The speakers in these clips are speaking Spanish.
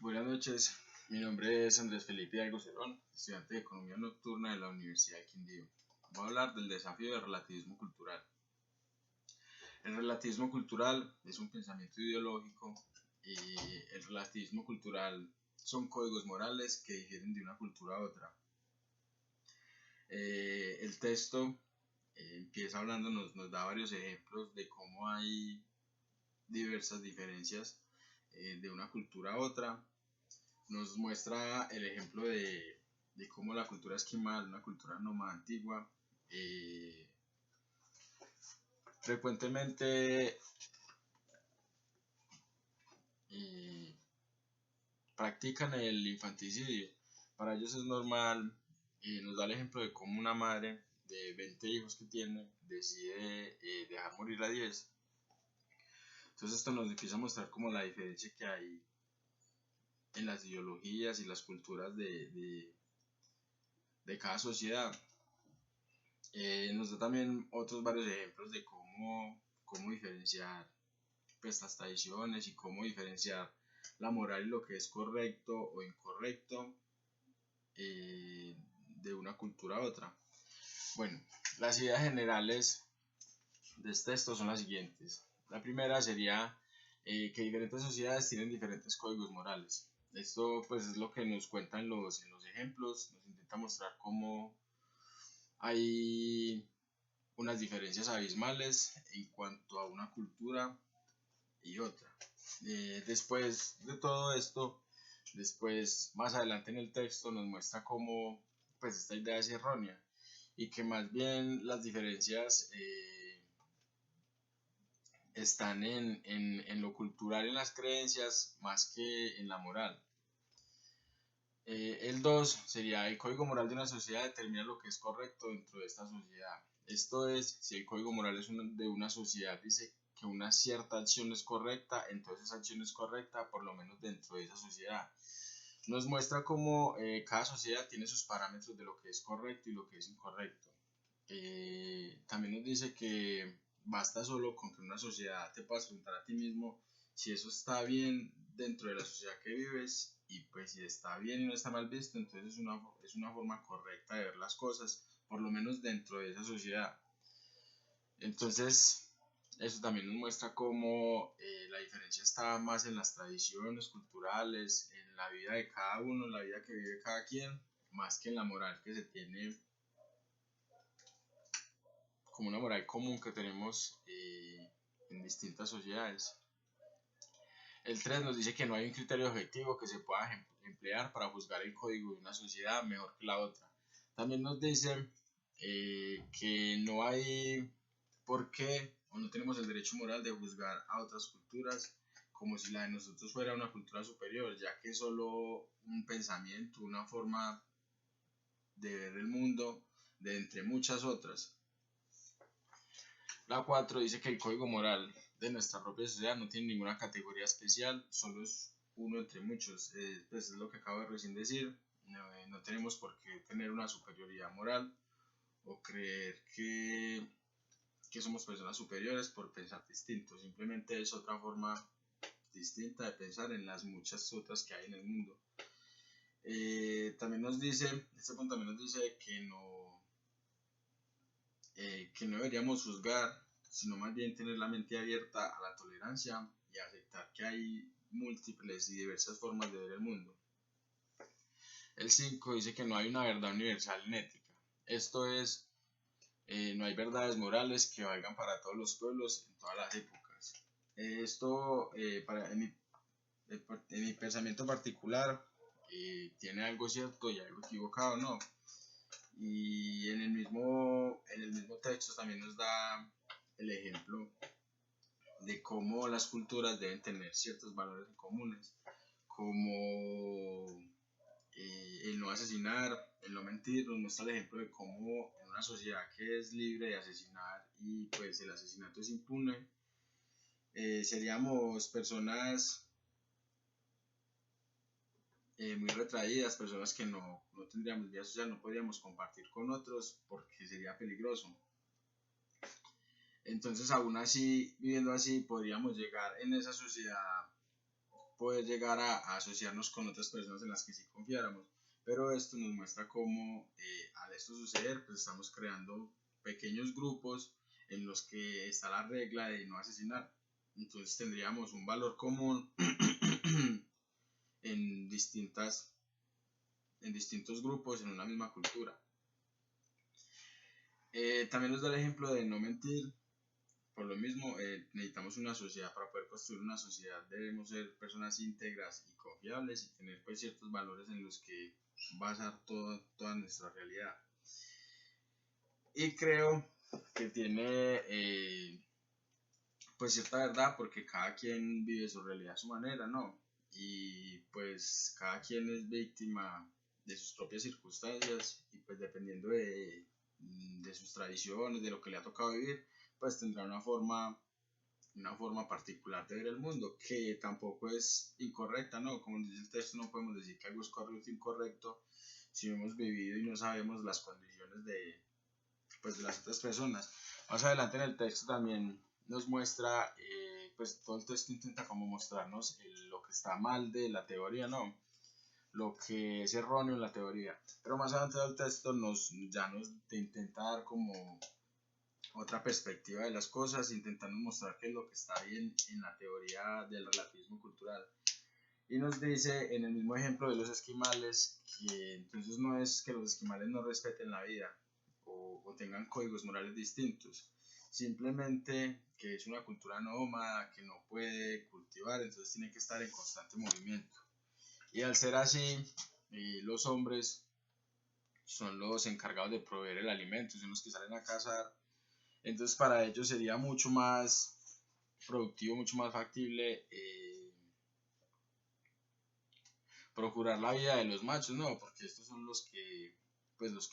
Buenas noches, mi nombre es Andrés Felipe Algo Cerón, estudiante de Economía Nocturna de la Universidad de Quindío. Voy a hablar del desafío del relativismo cultural. El relativismo cultural es un pensamiento ideológico y el relativismo cultural son códigos morales que difieren de una cultura a otra. El texto empieza hablando, nos da varios ejemplos de cómo hay diversas diferencias de una cultura a otra. Nos muestra el ejemplo de cómo la cultura esquimal, una cultura nómada antigua, frecuentemente eh, practican el infanticidio. Para ellos es normal, nos da el ejemplo de cómo una madre de 20 hijos que tiene decide dejar morir a 10. Entonces esto nos empieza a mostrar como la diferencia que hay en las ideologías y las culturas de cada sociedad. Nos da también otros varios ejemplos de cómo diferenciar pues, las tradiciones y cómo diferenciar la moral y lo que es correcto o incorrecto de una cultura a otra. Bueno, las ideas generales de este texto son las siguientes. La primera sería que diferentes sociedades tienen diferentes códigos morales. Esto pues es lo que nos cuentan en los ejemplos, nos intenta mostrar cómo hay unas diferencias abismales en cuanto a una cultura y otra. Después de todo esto, después más adelante en el texto nos muestra cómo pues esta idea es errónea y que más bien las diferencias están en lo cultural, en las creencias, más que en la moral. El 2 sería el código moral de una sociedad determina lo que es correcto dentro de esta sociedad. Esto es, si el código moral es de una sociedad dice que una cierta acción es correcta, entonces esa acción es correcta por lo menos dentro de esa sociedad. Nos muestra cómo cada sociedad tiene sus parámetros de lo que es correcto y lo que es incorrecto. También nos dice que basta solo con que una sociedad te puedas preguntar a ti mismo si eso está bien dentro de la sociedad que vives y pues si está bien y no está mal visto, entonces es una forma correcta de ver las cosas, por lo menos dentro de esa sociedad. Entonces, eso también nos muestra cómo la diferencia está más en las tradiciones culturales, en la vida de cada uno, en la vida que vive cada quien, más que en la moral que se tiene como una moral común que tenemos en distintas sociedades. El 3 nos dice que no hay un criterio objetivo que se pueda emplear para juzgar el código de una sociedad mejor que la otra. También nos dice que no hay por qué o no tenemos el derecho moral de juzgar a otras culturas como si la de nosotros fuera una cultura superior, ya que es solo un pensamiento, una forma de ver el mundo de entre muchas otras. La 4 dice que el código moral de nuestra propia sociedad no tiene ninguna categoría especial, solo es uno entre muchos. Pues es lo que acabo de recién decir. No tenemos por qué tener una superioridad moral o creer que somos personas superiores por pensar distinto. Simplemente es otra forma distinta de pensar en las muchas otras que hay en el mundo. También nos dice, este punto también nos dice que no deberíamos juzgar, sino más bien tener la mente abierta a la tolerancia y aceptar que hay múltiples y diversas formas de ver el mundo. El 5 dice que no hay una verdad universal en ética. Esto es, no hay verdades morales que valgan para todos los pueblos en todas las épocas. Esto, en mi pensamiento particular, tiene algo cierto y algo equivocado, ¿no? Y en el mismo texto también nos da el ejemplo de cómo las culturas deben tener ciertos valores comunes, como el no asesinar, el no mentir. Nos muestra el ejemplo de cómo en una sociedad que es libre de asesinar y pues el asesinato es impune, seríamos personas muy retraídas, personas que no tendríamos vida social, no podríamos compartir con otros porque sería peligroso. Entonces, aún así, viviendo así, podríamos llegar en esa sociedad poder llegar a asociarnos con otras personas en las que sí confiáramos. Pero esto nos muestra cómo al esto suceder, pues estamos creando pequeños grupos en los que está la regla de no asesinar. Entonces tendríamos un valor común en distintos grupos en una misma cultura. También nos da el ejemplo de no mentir. Por lo mismo, necesitamos una sociedad. Para poder construir una sociedad debemos ser personas íntegras y confiables y tener pues ciertos valores en los que basar toda nuestra realidad. Y creo que tiene pues cierta verdad, porque cada quien vive su realidad a su manera, ¿no? Y pues cada quien es víctima de sus propias circunstancias y pues dependiendo de sus tradiciones, de lo que le ha tocado vivir, pues tendrá una forma particular de ver el mundo, que tampoco es incorrecta, ¿no? Como dice el texto, no podemos decir que algo es correcto o incorrecto si hemos vivido y no sabemos las condiciones de las otras personas. Más adelante en el texto también nos muestra, pues todo el texto intenta como mostrarnos lo que está mal de la teoría, ¿no? Lo que es erróneo en la teoría. Pero más adelante del texto nos intenta dar como otra perspectiva de las cosas, intentando mostrar qué es lo que está bien en la teoría del relativismo cultural. Y nos dice en el mismo ejemplo de los esquimales que entonces no es que los esquimales no respeten la vida o tengan códigos morales distintos, simplemente que es una cultura nómada que no puede cultivar, entonces tiene que estar en constante movimiento. Y al ser así, los hombres son los encargados de proveer el alimento, son los que salen a cazar. Entonces para ellos sería mucho más productivo, mucho más factible procurar la vida de los machos, ¿no? Porque estos son los que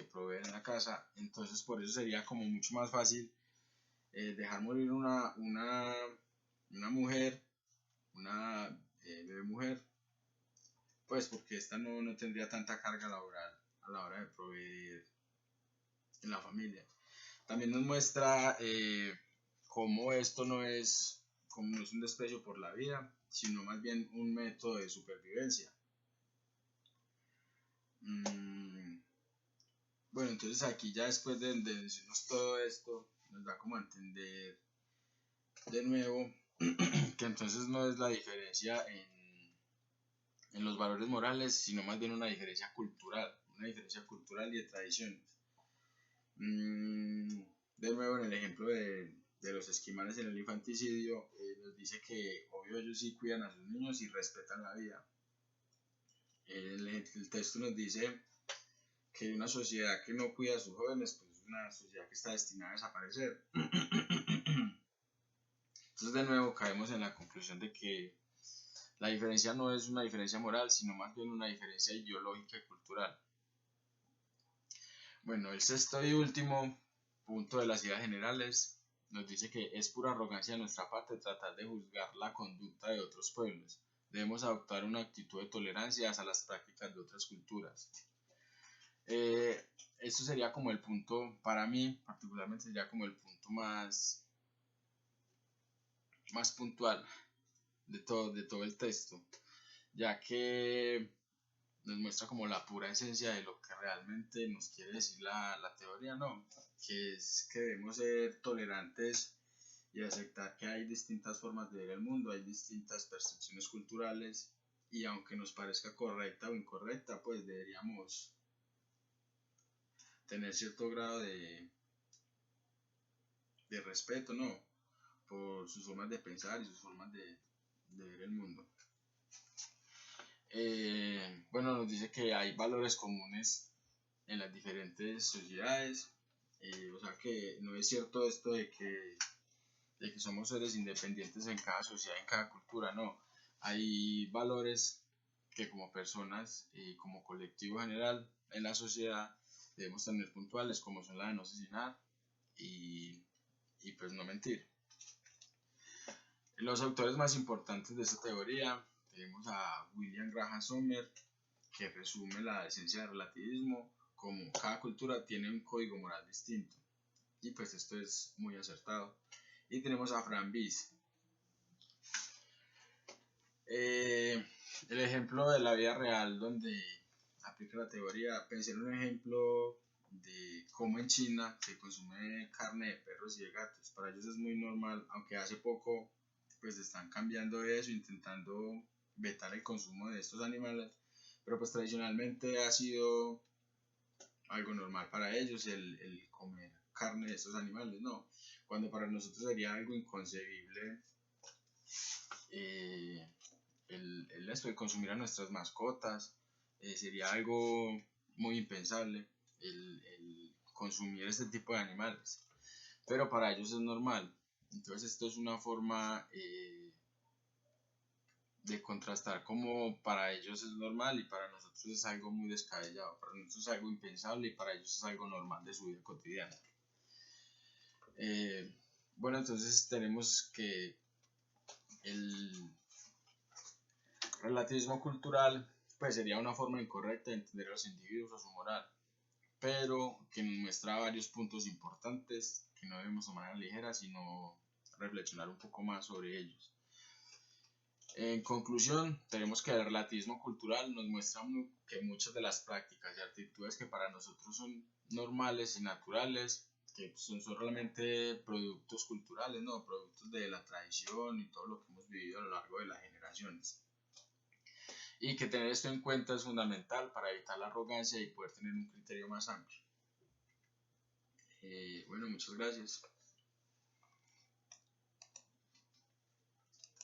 proveen la casa. Entonces por eso sería como mucho más fácil dejar morir una mujer, una bebé mujer, pues porque esta no tendría tanta carga laboral a la hora de proveer en la familia. También nos muestra cómo esto no es un desprecio por la vida, sino más bien un método de supervivencia. Bueno, entonces aquí ya después de decirnos todo esto, nos da como a entender de nuevo que entonces no es la diferencia en los valores morales, sino más bien una diferencia cultural y de tradiciones. De nuevo en el ejemplo de los esquimales en el infanticidio, nos dice que obvio ellos sí cuidan a sus niños y respetan la vida. El texto nos dice que una sociedad que no cuida a sus jóvenes pues es una sociedad que está destinada a desaparecer. Entonces de nuevo caemos en la conclusión de que la diferencia no es una diferencia moral, sino más bien una diferencia ideológica y cultural. Bueno, el sexto y último punto de las ideas generales nos dice que es pura arrogancia de nuestra parte tratar de juzgar la conducta de otros pueblos. Debemos adoptar una actitud de tolerancia hacia las prácticas de otras culturas. Esto sería como el punto, para mí particularmente sería como el punto más puntual de todo el texto, ya que nos muestra como la pura esencia de lo que realmente nos quiere decir la teoría, ¿no? Que es que debemos ser tolerantes y aceptar que hay distintas formas de ver el mundo, hay distintas percepciones culturales y aunque nos parezca correcta o incorrecta, pues deberíamos tener cierto grado de respeto, ¿no? Por sus formas de pensar y sus formas de ver el mundo. Bueno, nos dice que hay valores comunes en las diferentes sociedades, o sea que no es cierto esto de que somos seres independientes en cada sociedad, en cada cultura, no. Hay valores que como personas y como colectivo general en la sociedad debemos tener puntuales, como son la de no asesinar y pues no mentir. Los autores más importantes de esta teoría tenemos a William Graham Sommer, que resume la esencia del relativismo como cada cultura tiene un código moral distinto, y pues esto es muy acertado. Y tenemos a Frank Bies. ejemplo de la vida real donde aplica la teoría, pensé en un ejemplo de cómo en China se consume carne de perros y de gatos. Para ellos es muy normal, aunque hace poco pues están cambiando eso, intentando vetar el consumo de estos animales, pero pues tradicionalmente ha sido algo normal para ellos el comer carne de estos animales, ¿no? Cuando para nosotros sería algo inconcebible eh, el esto de consumir a nuestras mascotas, sería algo muy impensable el consumir este tipo de animales, pero para ellos es normal. Entonces esto es una forma de contrastar como para ellos es normal y para nosotros es algo muy descabellado, para nosotros es algo impensable y para ellos es algo normal de su vida cotidiana. Eh, bueno, entonces tenemos que el relativismo cultural pues sería una forma incorrecta de entender a los individuos o su moral, pero que nos muestra varios puntos importantes que no debemos tomar a la ligera, sino reflexionar un poco más sobre ellos. En conclusión, tenemos que el relativismo cultural nos muestra que muchas de las prácticas y actitudes que para nosotros son normales y naturales, que son realmente productos culturales, ¿no? Productos de la tradición y todo lo que hemos vivido a lo largo de las generaciones. Y que tener esto en cuenta es fundamental para evitar la arrogancia y poder tener un criterio más amplio. Bueno, muchas gracias.